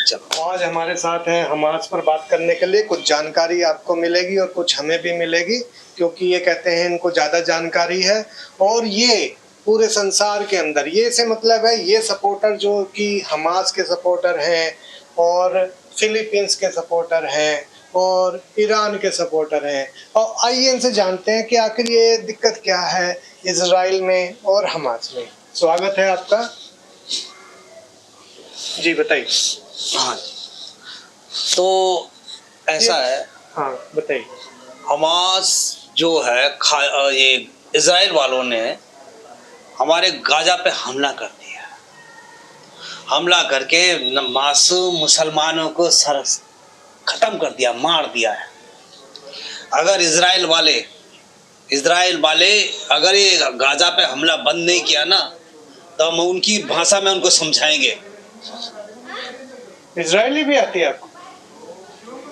चलो आज हमारे साथ हैं हमास पर बात करने के लिए। कुछ जानकारी आपको मिलेगी और कुछ हमें भी मिलेगी, क्योंकि ये कहते हैं इनको ज़्यादा जानकारी है। और ये पूरे संसार के अंदर, ये से मतलब है ये सपोर्टर जो कि हमास के सपोर्टर हैं और फिलीपींस के सपोर्टर हैं और ईरान के सपोर्टर हैं। और आइए इनसे जानते हैं कि आखिर ये दिक्कत क्या है इजराइल में और हमास में। स्वागत है आपका जी, बताइए। हाँ, तो ऐसा है। हाँ बताइए। हमास जो है ये इजराइल वालों ने हमारे गाजा पे हमला कर दिया। हमला करके मासूम मुसलमानों को सर खत्म कर दिया, मार दिया है। अगर इजराइल वाले अगर ये गाजा पे हमला बंद नहीं किया ना, तो हम उनकी भाषा में उनको समझाएंगे। इजरायली भी आती है आपको?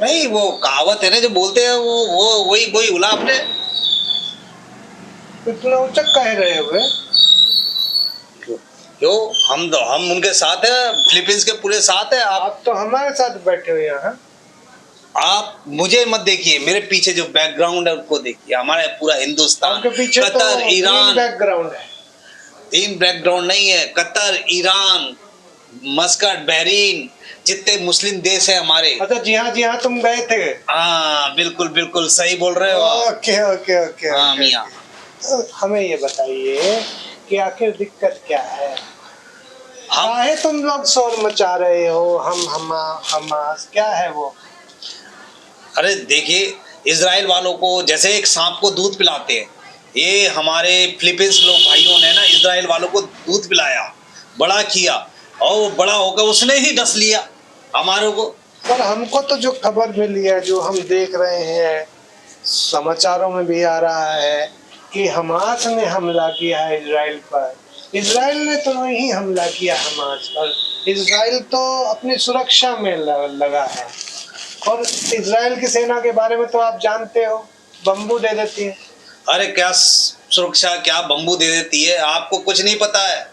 नहीं, वो कहावत है ना जो बोलते हैं, वो वही बोला आपने। इतना उचक कह रहे हुए? क्यों? हम उनके साथ हैं, फिलीपींस के पूरे साथ हैं। आप तो हमारे साथ बैठे हुए हैं। आप मुझे मत देखिए, मेरे पीछे जो बैकग्राउंड है उसको देखिए। हमारा पूरा हिंदुस्तान, आपके पीछे कतर, तो ईरान बैकग्राउंड है। तीन बैकग्राउंड नहीं है। कतर, ईरान, मस्कट, बहरीन, जितने मुस्लिम देश है हमारे। अच्छा, जी हाँ तुम गए थे। हाँ बिल्कुल बिल्कुल सही बोल रहे हो। Okay okay okay. हाँ मियाँ। तो हमें ये बताइए कि आखिर दिक्कत क्या है? काहे तुम लोग शोर मचा रहे हो? हमास क्या है वो? अरे देखिए, इजराइल वालों को जैसे एक सांप को दूध पिलाते हैं, ये हमारे फिलीपींस लोग भाइयों ने ना इजराइल वालों को दूध पिलाया, बड़ा किया, और वो बड़ा होकर उसने ही डस लिया हमारों को। पर हमको तो जो खबर मिली है, जो हम देख रहे हैं, समाचारों में भी आ रहा है कि हमास ने हमला किया है इजराइल पर। इजराइल ने तो नहीं हमला किया हमास पर। इजराइल तो अपनी सुरक्षा में लगा है। और इजराइल की सेना के बारे में तो आप जानते हो, बम्बू दे देती है। अरे क्या सुरक्षा, क्या बम्बू दे देती है, आपको कुछ नहीं पता है।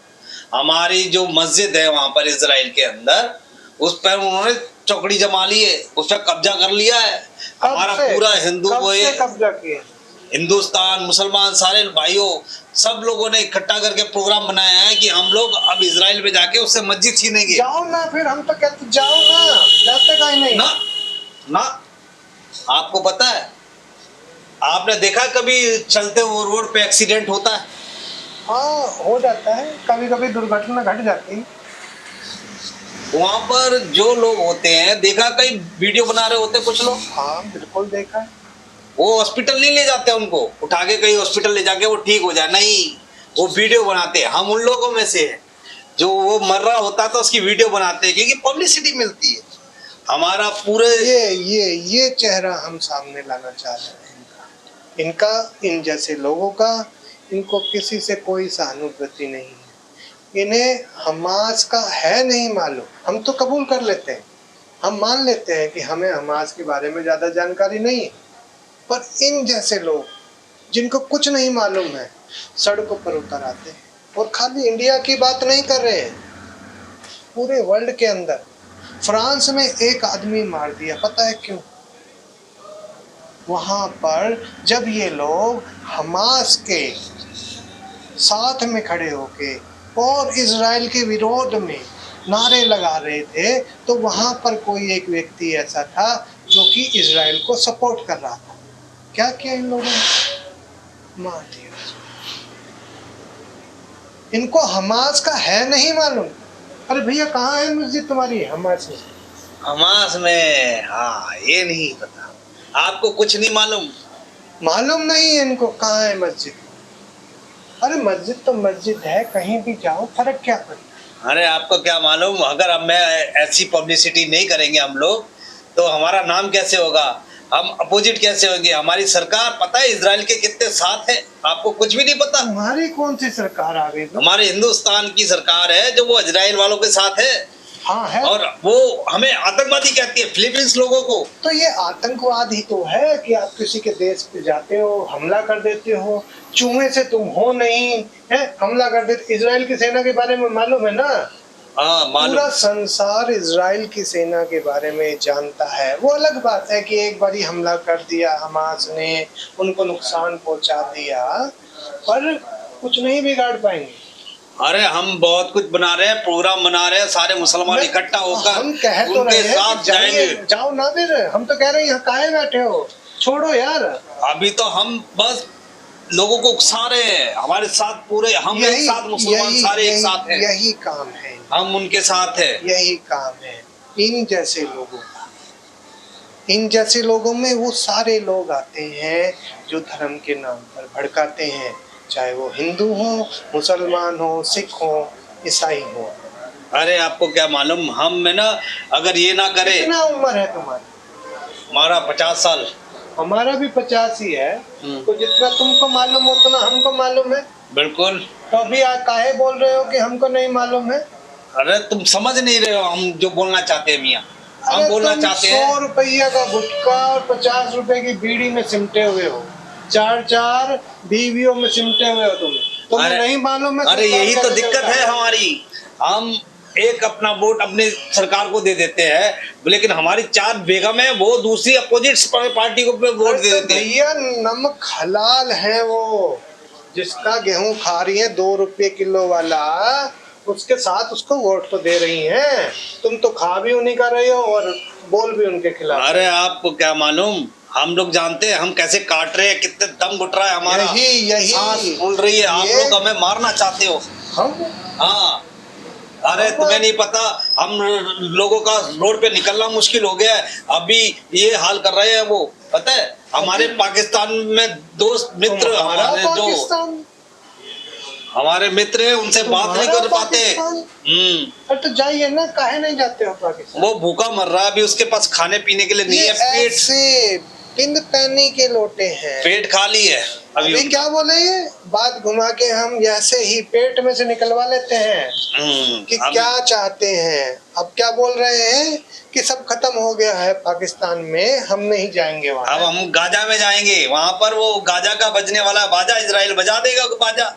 हमारी जो मस्जिद है वहां पर इजराइल के अंदर, उस पर उन्होंने चौकड़ी जमा ली है, उस पर कब्जा कर लिया है। हमारा पूरा हिंदू वो कब्जा किया, हिंदुस्तान, मुसलमान, सारे भाइयों, सब लोगों ने इकट्ठा करके प्रोग्राम बनाया है कि हम लोग अब इजराइल में जाके उससे मस्जिद छीनेंगे। जाओ ना, फिर हम तो कहते जाओ ना, जाते कहीं नहीं। ना आपको पता है, आपने देखा कभी चलते हुए रोड पे एक्सीडेंट होता है? हाँ हो जाता है, कभी कभी दुर्घटना घट जाती है। वहां पर जो लोग होते हैं, देखा कहीं वीडियो बना रहे होते कुछ लोग। हाँ बिल्कुल देखा है। वो हॉस्पिटल नहीं ले जाते, उनको उठा के कहीं हॉस्पिटल ले जाके वो ठीक हो जाए, नहीं, वो वीडियो बनाते हैं। हम उन लोगों में से हैं जो वो मर रहा होता तो उसकी वीडियो बनाते हैं, क्योंकि पब्लिसिटी मिलती है। हमारा पूरे ये चेहरा हम सामने लाना चाह रहे हैं इनका, इन जैसे लोगों का। इनको किसी से कोई सहानुभूति नहीं है। इन्हें हमास का है नहीं मालूम। हम तो कबूल कर लेते हैं, हम मान लेते हैं कि हमें हमास के बारे में ज़्यादा जानकारी नहीं है। पर इन जैसे लोग जिनको कुछ नहीं मालूम है, सड़कों पर उतर आते हैं। और खाली इंडिया की बात नहीं कर रहे हैं, पूरे वर्ल्ड के अंदर। फ्रांस में एक आदमी मार दिया, पता है क्यों? वहां पर जब ये लोग हमास के साथ में खड़े होके और इजराइल के विरोध में नारे लगा रहे थे, तो वहां पर कोई एक व्यक्ति ऐसा था जो कि इजराइल को सपोर्ट कर रहा था। क्या किया इन लोगों ने? मार दिया। इनको हमास का है नहीं मालूम। अरे भैया, कहाँ है मस्जिद तुम्हारी हमास में? हमास में, हाँ ये नहीं पता आपको, कुछ नहीं मालूम? मालूम नहीं है इनको कहाँ है मस्जिद। अरे मस्जिद तो मस्जिद है, कहीं भी जाओ, फर्क क्या पड़ता? अरे आपको क्या मालूम, अगर अब मैं ऐसी पब्लिसिटी नहीं करेंगे हम लोग, तो हमारा नाम कैसे होगा, हम अपोजिट कैसे होंगे? हमारी सरकार पता है इजराइल के कितने साथ है, आपको कुछ भी नहीं पता? हमारी कौन सी सरकार आ गई? हमारे हिंदुस्तान की सरकार है जो वो इजराइल वालों के साथ है। हाँ है। और वो हमें आतंकवादी कहती है, फिलीपींस लोगों को। तो ये आतंकवाद ही तो है कि आप किसी के देश पे जाते हो, हमला कर देते हो। चूहे से तुम हो नहीं है, हमला कर देते। इजराइल की सेना के बारे में मालूम है ना? हाँ मालूम। पूरा संसार इजराइल की सेना के बारे में जानता है। वो अलग बात है कि एक बारी हमला कर दिया हमास ने, उनको नुकसान पहुंचा दिया, पर कुछ नहीं बिगाड़ पाएंगे। अरे हम बहुत कुछ बना रहे हैं, प्रोग्राम बना रहे हैं, सारे मुसलमान इकट्ठा होकर हम कह तो उनके रहे हैं साथ कि जाइए, जाएंगे। जाओ ना, फिर हम तो कह रहे हैं यहाँ काहे बैठे हो, छोड़ो यार। अभी तो हम बस लोगों को उकसा रहे हैं, हमारे साथ पूरे हम एक साथ, मुसलमान सारे एक साथ हैं, यही काम है, हम उनके साथ हैं। यही काम है इन जैसे लोगों का। इन जैसे लोगों में वो सारे लोग आते हैं जो धर्म के नाम पर भड़काते हैं, चाहे वो हिंदू हो, मुसलमान हो, सिख हो, ईसाई हो। अरे आपको क्या मालूम, हम में ना अगर ये ना करे। कितना उम्र है तुम्हारी? हमारा 50 साल। हमारा भी 50 ही है। तो जितना तुमको मालूम हो उतना हमको मालूम है। बिल्कुल। तो अभी काहे बोल रहे हो कि हमको नहीं मालूम है? अरे तुम समझ नहीं रहे हो हम जो बोलना चाहते हैं मियाँ, हम बोलना चाहते हैं। 100 रुपया का गुटखा और 50 रुपए की बीड़ी में सिमटे हुए हो, चार बीवियों में सिमटे हुए हो तुम्हें नहीं मालूम है? अरे यही तो दिक्कत है हमारी, हम एक अपना वोट अपने सरकार को दे देते हैं, लेकिन हमारी 4 बेगम है वो दूसरी अपोजिट पार्टी को वोट दे देते हैं। भैया नमक हलाल है वो, जिसका गेहूं खा रही है 2 रुपये किलो वाला, उसके साथ उसको वोट तो दे रही हैं। तुम तो खा भी उन्हीं का रहे हो और बोल भी उनके खिलाफ। अरे आपको क्या मालूम, हम लोग जानते हैं हम कैसे काट रहे हैं, कितने दम घुट रहा है हमारा, यही सांस फूल रही है। आप लोग हमें मारना चाहते हो। हम हाँ, अरे तुम्हें नहीं पता, हम लोगों का रोड पे निकलना मुश्किल हो गया है, अभी ये हाल कर रहे हैं वो, पता है हमारे पाकिस्तान में दोस्त मित्र, हमारे जो हमारे मित्र हैं उनसे बात नहीं कर पाते। अरे तो जाइए ना, काहे नहीं जाते हो पाकिस्तान? वो भूखा मर रहा है अभी, उसके पास खाने पीने के लिए नहीं है, पेट से पिंड पैनी के लोटे हैं, पेट खाली है अभी क्या बोले, ये बात घुमा के हम ऐसे ही पेट में से निकलवा लेते हैं कि क्या चाहते हैं। अब क्या बोल रहे हैं कि सब खत्म हो गया है पाकिस्तान में, हम नहीं जाएंगे वहाँ। अब हम गाजा में जाएंगे, वहां पर वो गाजा का बजने वाला बाजा इजराइल बजा देगा बाजा।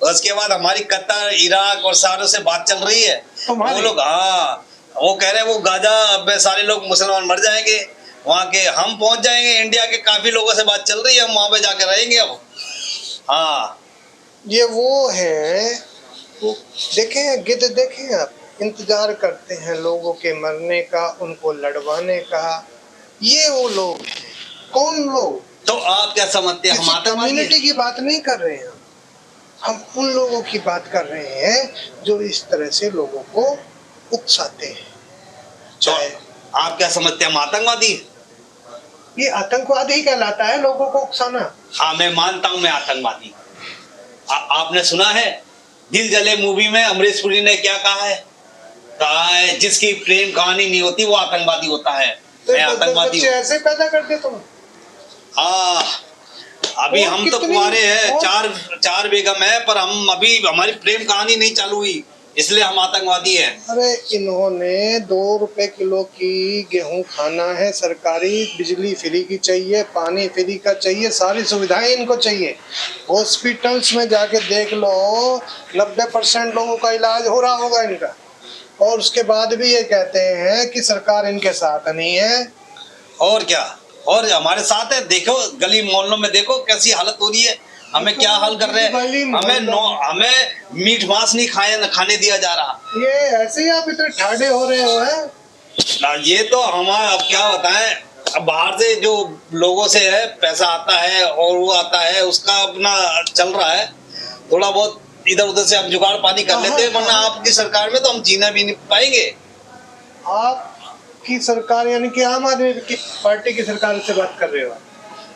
उसके बाद हमारी कतर, इराक और सारों से बात चल रही है, वो लोग हाँ वो कह रहे हैं वो गाजा में सारे लोग मुसलमान मर जाएंगे, वहाँ के हम पहुंच जाएंगे। इंडिया के काफी लोगों से बात चल रही है, हम वहां पे जाके रहेंगे अब। हाँ ये वो है, वो देखें गिद्ध, देखें आप, इंतजार करते हैं लोगों के मरने का, उनको लड़वाने का। ये वो लोग हैं। कौन लोग? तो आप क्या समझते हैं, हम कम्युनिटी की बात नहीं कर रहे हैं, हम उन लोगों की बात कर रहे हैं जो इस तरह से लोगों को उकसाते हैं। चाहे आप क्या समझते हैं, हम आतंकवादी? ये आतंकवादी ही कहलाता है, लोगों को उकसाना। हाँ मैं मानता हूँ मैं आतंकवादी। आपने सुना है दिल जले मूवी में अमरीश पुरी ने क्या कहा है जिसकी प्रेम कहानी नहीं होती वो आतंकवादी होता है। तो मैं आतंकवादी हूँ। ऐसे पैदा करते तुम। हाँ अभी हम तो कुंवारे हैं, चार बेगम है, पर हम अभी हमारी प्रेम कहानी नहीं चालू हुई, इसलिए हम आतंकवादी हैं। अरे इन्होंने 2 रुपए किलो की गेहूं खाना है, सरकारी बिजली फ्री की चाहिए, पानी फ्री का चाहिए, सारी सुविधाएं इनको चाहिए। हॉस्पिटल्स में जाके देख लो, 90% लोगों का इलाज हो रहा होगा इनका, और उसके बाद भी ये कहते हैं कि सरकार इनके साथ नहीं है। और क्या, और हमारे साथ है। देखो गली मोहल्लों में देखो कैसी हालत हो रही है, हमें क्या हाल कर रहे हैं, हमें मीट मांस नहीं खाने दिया जा रहा। ये ऐसे ही आप इतने ठाडे हो रहे हो हैं? ये तो हमारा अब क्या बताएं, अब बाहर से जो लोगों से है पैसा आता है और वो आता है उसका अपना चल रहा है, थोड़ा बहुत इधर उधर से हम जुगाड़ पानी कर लेते हैं, वरना आपकी सरकार में तो हम जीना भी नहीं पाएंगे। आपकी सरकार यानी कि आम आदमी की पार्टी की सरकार से बात कर रहे हो?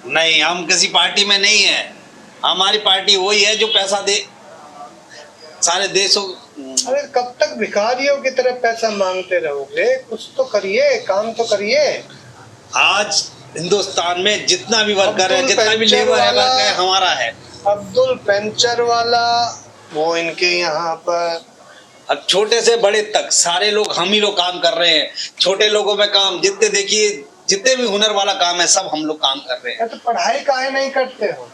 नहीं, हम किसी पार्टी में नहीं है, हमारी पार्टी वही है जो पैसा दे सारे देशों। अरे कब तक भिखारियों की तरह पैसा मांगते रहोगे? कुछ तो करिए, काम तो करिए। आज हिंदुस्तान में जितना भी वर्कर है, जितना भी लेबर है हमारा है। अब्दुल पेंचर वाला वो इनके यहाँ पर, अब छोटे से बड़े तक सारे लोग हम ही लोग काम कर रहे हैं। छोटे लोगों में काम जितने देखिए, जितने भी हुनर वाला काम है सब हम लोग काम कर रहे हैं। तो पढ़ाई काहे नहीं करते हो?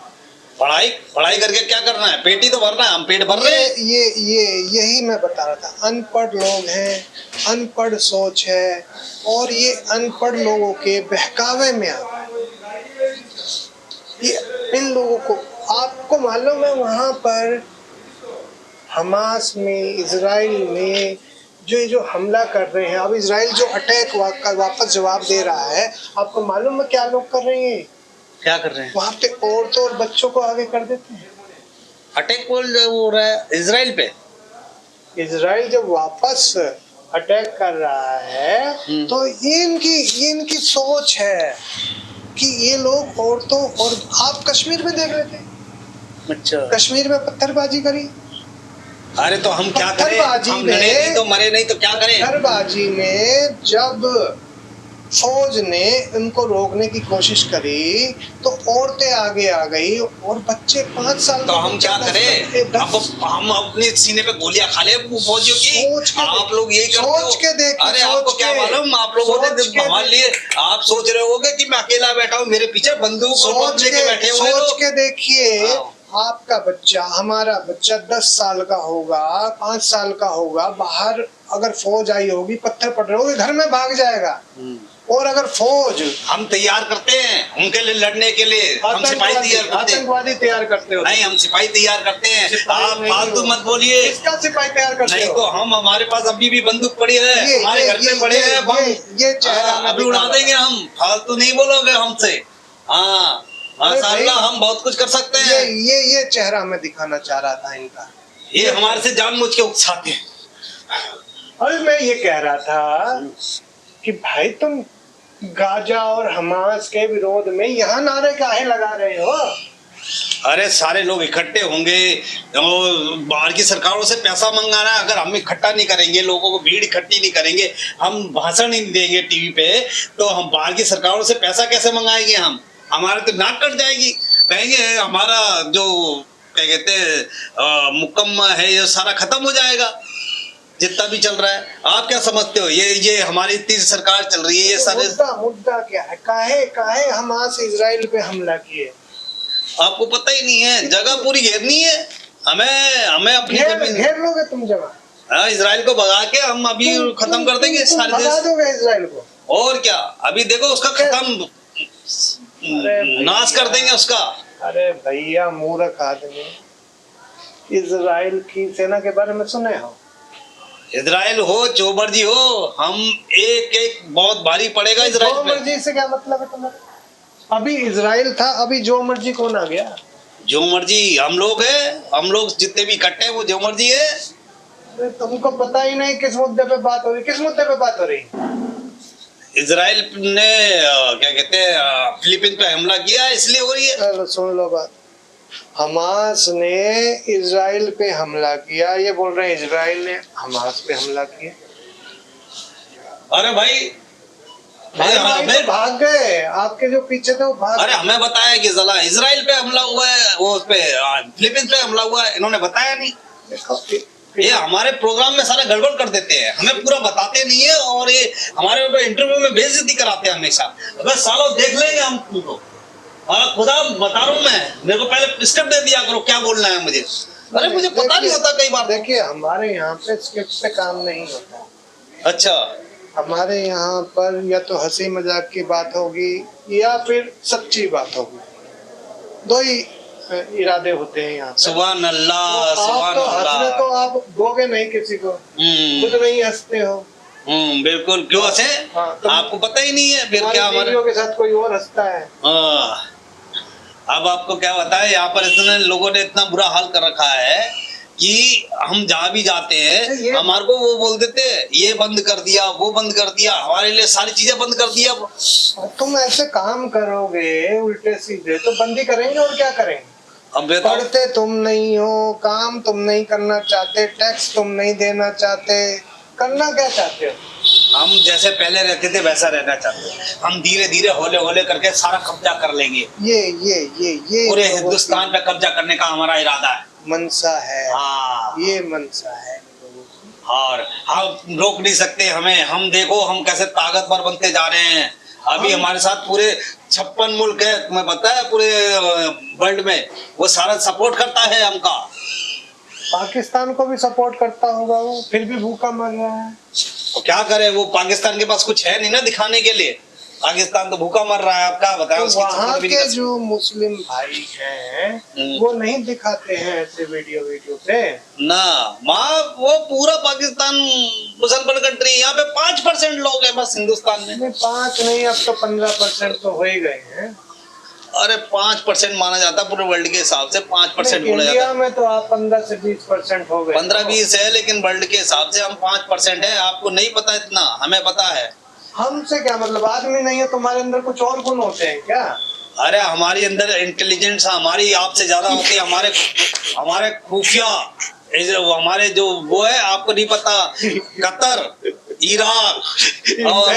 पढ़ाई पढ़ाई करके क्या करना है? पेट ही तो भरना है, हम पेट भर रहे हैं। यही मैं बता रहा था, अनपढ़ लोग हैं, अनपढ़ सोच है, और ये अनपढ़ लोगों के बहकावे में आ गए। ये इन लोगों को, आपको मालूम है वहां पर हमास में, इजराइल में जो हमला कर रहे हैं, अब इजराइल जो अटैक वापस जवाब दे रहा है, आपको मालूम है क्या लोग कर रहे हैं? क्या कर रहे हैं? वहां पे औरतों और बच्चों को आगे कर देते हैं। अटैक हो रहा है इजराइल पे। इजराइल जब वापस अटैक कर रहा है तो ये इनकी सोच है कि ये लोग औरतों, और आप कश्मीर में देख रहे थे, अच्छा, कश्मीर में पत्थरबाजी करी। अरे तो हम क्या करें? पत्थरबाजी हम लड़े नहीं तो मरे नहीं तो क्या करें? पत्थरबाजी में जब फौज ने उनको रोकने की कोशिश करी तो औरतें आगे आ गई और बच्चे 5 साल तो हम क्या करें? हम अपने सीने पे गोलियां खा ले फौजियों की। आप लोग यही करते हो। सोच के देखो। अरे आपको क्या मालूम, आप लोगों ने संभाल लिए। आप सोच रहे होगे कि मैं अकेला बैठा हूँ, मेरे पीछे बंदूक और बम लेके बैठे हुए लोग। सोच के देखिए, आपका बच्चा, हमारा बच्चा 10 साल का होगा, 5 साल का होगा, बाहर अगर फौज आई होगी, पत्थर पड़ रहे होंगे, घर में भाग जाएगा। और अगर फौज, हम तैयार करते हैं उनके लिए लड़ने के लिए, हम सिपाही तैयार करते हैं। आतंकवादी तैयार करते हो? नहीं, हम सिपाही तैयार करते हैं। आप फालतू मत बोलिए। किसका सिपाही तैयार करते हो? नहीं तो हम, हमारे पास अभी भी बंदूक पड़ी है, हमारे घर पे पड़े हैं बम। ये चेहरा अभी उड़ा देंगे हम। फालतू नहीं बोलोगे हमसे। हाँ, माशाल्लाह हम बहुत कुछ कर सकते हैं। ये चेहरा मैं दिखाना चाह रहा था इनका। ये हमारे से जानबूझ के उकसाते हैं। अरे मैं ये कह रहा था कि भाई तुम गाजा और हमास के विरोध में यहाँ नारे काहे लगा रहे हो? अरे सारे लोग इकट्ठे होंगे और बाहर की सरकारों से पैसा मंगाना है। अगर हम इकट्ठा नहीं करेंगे, लोगों को भीड़ इकट्ठी नहीं करेंगे, हम भाषण नहीं देंगे टीवी पे, तो हम बाहर की सरकारों से पैसा कैसे मंगाएंगे? हम, हमारे तो नाक कट जाएगी। कहेंगे हमारा जो क्या कहते हैं मुकम्मा है, ये सारा खत्म हो जाएगा जितना भी चल रहा है। आप क्या समझते हो? ये हमारी इतनी सरकार चल रही है, ये सारे मुद्दा क्या है? काहे हमास इजराइल पे हमला किए? आपको पता ही नहीं है। जगह पूरी घेरनी है हमें अपनी घेर लोगे तुम जगह? हाँ, इजराइल को भगा के हम अभी खत्म कर देंगे सारे देश। भगा दोगे इजराइल को? और क्या, अभी देखो उसका खत्म, नाश कर देंगे उसका। अरे भैया मूर्ख आदमी, इजराइल की सेना के बारे में सुने हो? इजराइल हो जो मर्जी हो, हम एक बहुत भारी पड़ेगा इजराइल पे। जो मर्जी से क्या मतलब है तुम्हारा? अभी इजराइल था, अभी जो मर्जी कौन आ गया? जो मर्जी हम लोग है, हम लोग जितने भी इकट्ठे हैं वो जो मर्जी है। अरे तुमको पता ही नहीं किस मुद्दे पे बात हो रही? किस मुद्दे पे बात हो रही? इजराइल ने क्या कहते हैं फिलीपींस पे हमला किया, इसलिए हो रही है। चलो सुन लो बात। हमास ने इजराइल पे हमला किया, ये बोल रहे हैं इजराइल ने हमास पे हमला किया। अरे भाई तो भाग गए, आपके जो पीछे थे वो भाग। अरे हमें बताया कि जला इजराइल पे हमला हुआ है, वो उस पे फिलीपींस पे हमला हुआ है, इन्होंने बताया नहीं। देखो ये हमारे प्रोग्राम में सारा गड़बड़ कर देते हैं, हमें पूरा बताते नहीं है, और ये हमारे इंटरव्यू में बेइज्जती कराते हैं हमेशा। बस सालों देख लेंगे हम तुमको, और खुदा बता रहा हूँ मैं, मेरे को पहले स्क्रिप्ट दे दिया करो क्या बोलना है मुझे। अरे मुझे पता नहीं होता कई बार। देखिए हमारे यहाँ पे स्क्रिप्ट पे काम नहीं होता। अच्छा, हमारे यहाँ पर या तो हंसी मजाक की बात होगी या फिर सच्ची बात होगी, दो ही इरादे होते हैं यहाँ। सुभान अल्लाह, सुभान तो अल्लाह। हंसने तो आप दोगे नहीं किसी को, खुद नहीं हंसते हो। बिल्कुल, क्यों हंसे? तो आपको पता ही नहीं है फिर क्या हमारे के साथ कोई और हंसता है। अब आपको क्या बताए, यहाँ पर इतने लोगों ने इतना बुरा हाल कर रखा है कि हम जहाँ भी जाते हैं हमारे को वो बोल देते हैं ये बंद कर दिया, वो बंद कर दिया, हमारे लिए सारी चीजें बंद कर दिया। तुम ऐसे काम करोगे उल्टे सीधे तो बंदी करेंगे और क्या करेंगे? अब पढ़ते तुम नहीं हो, काम तुम नहीं करना चाहते, टैक्स तुम नहीं देना चाहते, करना क्या चाहते हो? हम जैसे पहले रहते थे वैसा रहना चाहते हैं। हम धीरे धीरे होले होले करके सारा कब्जा कर लेंगे। ये पूरे हिंदुस्तान पे कब्जा करने का हमारा इरादा है, मनसा है। हाँ, ये मनसा है। और हम रोक नहीं सकते हमें। हम देखो हम कैसे ताकतवर बनते जा रहे हैं। अभी हमारे साथ पूरे 56 मुल्क है, तुम्हें पता है पूरे वर्ल्ड में, वो सारा सपोर्ट करता है हमका। पाकिस्तान को भी सपोर्ट करता होगा वो, फिर भी भूखा मर रहा है। तो क्या करे, वो पाकिस्तान के पास कुछ है नहीं ना दिखाने के लिए, पाकिस्तान तो भूखा मर रहा है। आप क्या बताएं, तो उसकी वहाँ support भी नहीं के कर जो मुस्लिम भाई हैं वो नहीं दिखाते हैं ऐसे वीडियो पे ना। माँ वो पूरा पाकिस्तान मुसलमान कंट्री, यहाँ पे 5% लोग हैं बस हिंदुस्तान में। नहीं 5 नहीं, अब तो 15% तो हो ही गए हैं। अरे 5% माना जाता है पूरे वर्ल्ड के हिसाब से, 5% नहीं, बोला जाता इंडिया है। में तो आप 15 से 20% हो गए। 15-20 है, लेकिन वर्ल्ड के हिसाब से हम 5% है। आपको नहीं पता इतना, हमें पता है। हमसे क्या मतलब, आदमी नहीं है तुम्हारे अंदर कुछ और गुण होते हैं क्या? अरे हमारी अंदर इंटेलिजेंस हमारी आपसे ज्यादा होती है। हमारे हमारे खुफिया हमारे जो वो है, आपको नहीं पता, कतर, इराक और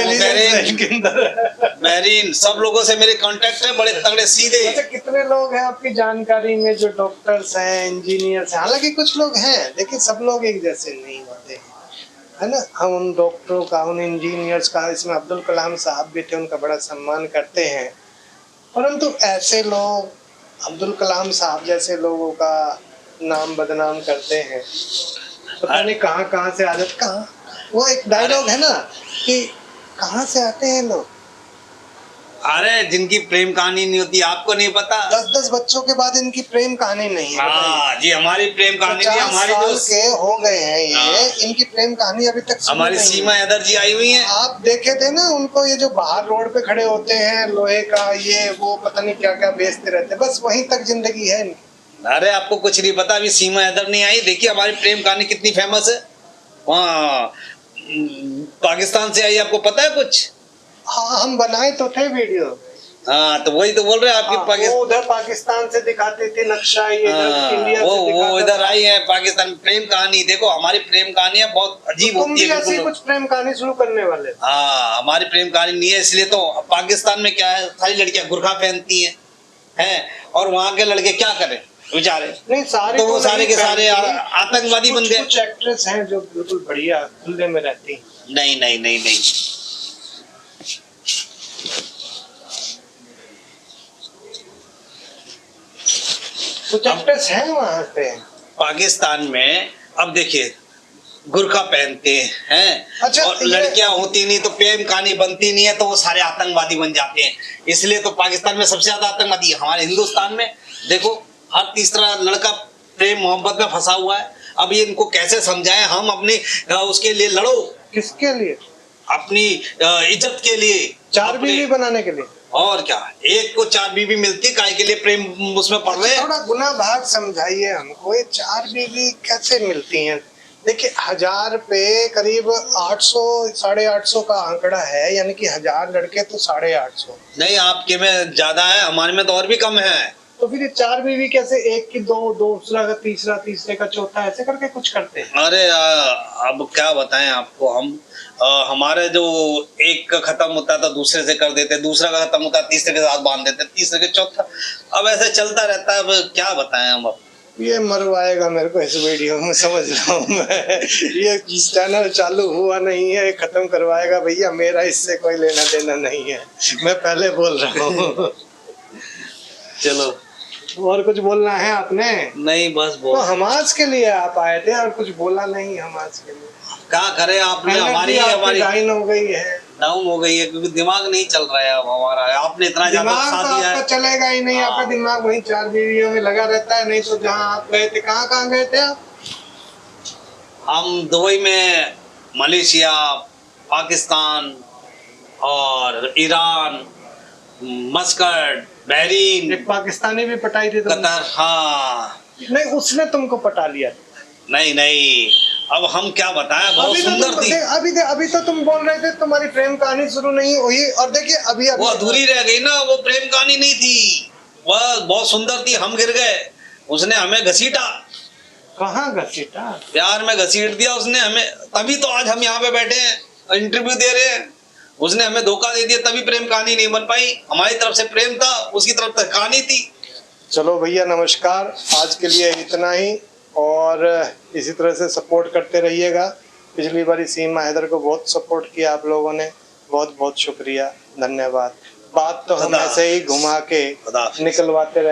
बहरीन सब लोगों से मेरे कांटेक्ट है, बड़े तगड़े सीधे। अच्छा, कितने लोग हैं आपकी जानकारी में जो डॉक्टर्स हैं, इंजीनियर्स हैं? हालांकि कुछ लोग हैं, लेकिन सब लोग एक जैसे नहीं होते हैं, है ना। हम उन डॉक्टरों का, उन इंजीनियर्स का, इसमें अब्दुल कलाम साहब भी थे, उनका बड़ा सम्मान करते हैं, परंतु ऐसे लोग अब्दुल कलाम साहब जैसे लोगों का नाम बदनाम करते हैं। पता नहीं कहाँ कहाँ से आदत, कहाँ वो एक डायलॉग है ना कि कहाँ से आते हैं लोग। अरे जिनकी प्रेम कहानी नहीं होती, आपको नहीं पता। 10-10 बच्चों के बाद इनकी प्रेम कहानी नहीं है। हाँ जी, हमारी प्रेम कहानी नहीं, हमारी जो के हो गए हैं ये, इनकी प्रेम कहानी अभी तक हमारी सीमा हैदर जी आई हुई है। आप देखे थे ना उनको, ये जो बाहर रोड पे खड़े होते हैं लोहे का ये वो पता नहीं क्या क्या बेचते रहते, बस वहीं तक जिंदगी है इनकी। अरे आपको कुछ नहीं पता, अभी सीमा हैदर नहीं आई। देखिए हमारी प्रेम कहानी कितनी फेमस है, वहाँ पाकिस्तान से आई, आपको पता है कुछ? हाँ, हम बनाए तो थे वीडियो। हाँ तो वही तो बोल रहे हैं आपकी वो उधर पाकिस्तान से दिखाते थे नक्शा, ये इंडिया से वो इधर आई है पाकिस्तान। प्रेम कहानी देखो, हमारी प्रेम कहानी है बहुत अजीब तुम होती भी है। ऐसी कुछ प्रेम कहानी शुरू करने वाले? हाँ हमारी प्रेम कहानी नहीं है, इसलिए तो पाकिस्तान में क्या है, सारी लड़कियां बुर्का पहनती हैं, और वहाँ के लड़के क्या करें बेचारे। नहीं सारे तो वो सारे के सारे आतंकवादी बन गए। कुछ एक्ट्रेस हैं जो बिल्कुल बढ़िया खुले में रहती हैं। नहीं नहीं नहीं नहीं, कुछ एक्ट्रेस हैं वहाँ पे पाकिस्तान में। अब देखिए गुरखा पहनते हैं, अच्छा, और लड़कियां होती नहीं तो प्रेम कहानी बनती नहीं है, तो वो सारे आतंकवादी बन जाते हैं। इसलिए तो पाकिस्तान में सबसे ज्यादा आतंकवादी है। हमारे हिंदुस्तान में देखो हर तीसरा लड़का प्रेम मोहब्बत में फंसा हुआ है। अब ये इनको कैसे समझाएं हम? अपने उसके लिए लड़ो। किसके लिए? अपनी इज्जत के लिए, 4 बीवी बनाने के लिए। और क्या, एक को 4 बीवी मिलती, काय के लिए प्रेम उसमें पड़ रहे हैं। थोड़ा गुना भाग समझाइए हमको, ये 4 बीवी कैसे मिलती हैं? देखिए 1000 पे करीब 800 850 का आंकड़ा है, यानी कि 1000 लड़के तो 850। नहीं आपके में ज्यादा है, हमारे में तो और भी कम है। तो फिर ये 4 बीवी कैसे? एक की 2, दूसरा का तीसरा, तीसरे का चौथा, ऐसे करके कुछ करते हैं। अरे अब क्या बताएं आपको हम। हमारे जो एक का खत्म होता था दूसरे से कर देते, दूसरा का खत्म होता तीसरे के साथ बांध देते, तीसरे के चौथा, अब ऐसे चलता रहता है। अब क्या बताएं हम। अब ये मरवाएगा मेरे को इस वीडियो में, समझ रहा हूँ मैं। ये चैनल चालू हुआ नहीं है, खत्म करवाएगा भैया, मेरा इससे कोई लेना देना नहीं है, मैं पहले बोल रहा हूँ। चलो और कुछ बोलना है आपने? नहीं बस तो हमास के लिए आप आए थे और कुछ बोला नहीं हमास के लिए। क्या करें, आपने हमारी डाउन हो गई है, डाउन हो गई है, क्योंकि दिमाग नहीं चल रहा है अब हमारा। आपने इतना ज्यादा दिमाग तो आपका चलेगा ही नहीं। आपका दिमाग वही 4 बीवियों में लगा रहता है। नहीं तो जहाँ आप गए थे, कहाँ कहाँ गए थे आप? हम दुबई में, मलेशिया, पाकिस्तान और ईरान, मस्कट, बहरीन। एक पाकिस्तानी भी पटाई थी कतर। हाँ नहीं, उसने तुमको पटा लिया। नहीं नहीं, अब हम क्या बताएं, बहुत सुंदर थी। अभी तो तुम बोल रहे थे तुम्हारी प्रेम कहानी शुरू नहीं हुई, और देखिए अभी वो अधूरी रह गई ना। वो प्रेम कहानी नहीं थी, वह बहुत सुंदर थी। हम गिर गए, उसने हमें घसीटा। कहाँ घसीटा? प्यार में घसीट दिया उसने हमें, तभी तो आज हम यहाँ पे बैठे हैं, इंटरव्यू दे रहे हैं। उसने हमें धोखा दे दिया, तभी प्रेम कहानी नहीं बन पाई। हमारी तरफ से प्रेम था, उसकी तरफ से कहानी थी। चलो भैया नमस्कार, आज के लिए इतना ही, और इसी तरह से सपोर्ट करते रहिएगा। पिछली बारी सीमा हैदर को बहुत सपोर्ट किया आप लोगों ने, बहुत बहुत शुक्रिया, धन्यवाद। बात तो हम खुदा ऐसे ही घुमा के खुदा हाफिज। निकलवाते रहे।